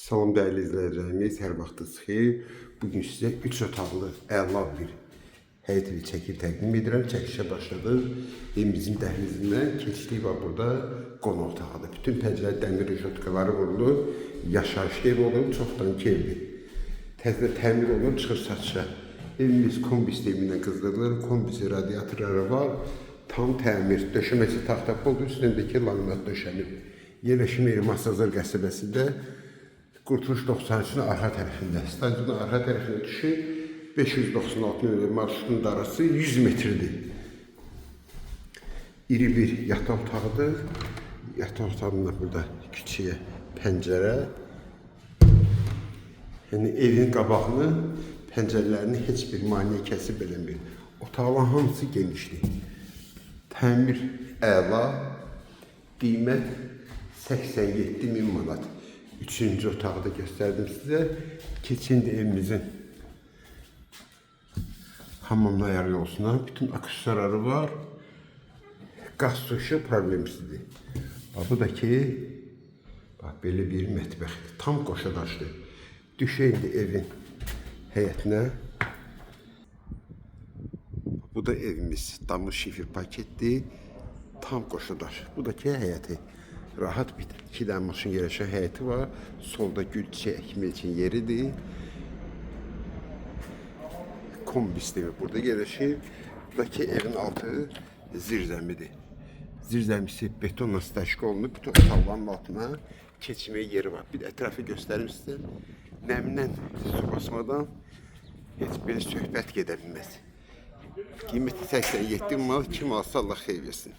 Salam değerli izləyicilərimiz, hər vaxtınız xeyir. Bugün sizə 3 otaqlı əla bir həyət evi çəkib təqdim edirəm. Çəkişə başladıq. Evimizin dəhlizindən keçdik var burada qonaq otağıdır. Bütün pəncərə dəmir rejotkaları vurulur. Yaşayışlı ev olub, çoxdan evdir. Təzə təmir olunub, çıxır satışa. Evimiz kombi sistemindən qızdırılır. Kombisi radiatorları var. Tam təmir. Döşəməsi taxta poldur, üstündəki laminat döşənir. Yerləşim yeri Masazır qəsəbəsində. Qurtuluş 93-ün arxa tərəfində. Stadionun arxa tərəfində düşür. 596 nömrəli marşrutun darası 100 metrdir. İri bir yataq otağıdır. Yataq otağında burada küçüyə pəncərə. Yəni evin qabağını, pəncərələrini heç bir maneə kəsib eləmir. Otaqların hamısı genişdir. Təmir əla. Qiymət 87.000 manat. Üçüncü otağı da gösterdim size. Keçin de evimizin hamamına ayarlı olsun. Bütün aksesuarları var. Gaz suşu problemsizdir. Bu da ki, bak belə bir mətbəxdir. Tam qoşadaşdır. Düşeyin de evin həyətinə. Bu da evimiz. Damır şifir paketdir. Tam qoşadaş. Bu da ki həyəti. Rahat bir 2 dənə maşın yerləşən həyəti var. Solda gül çiçək əkmək üçün yeridir. Kombi sistemi burada yerləşir. Buradakı evin altı zirzəmidir. Zirzəmisi betonla stəşk olunub. Bütün otaqların altına keçməyə yeri var. Bir ətrafı göstərim sizə. Nəmdən su basmadan heç bir söhbət gedə bilməz. Qiyməti 87 manat, kim alsa Allah xeyir versin.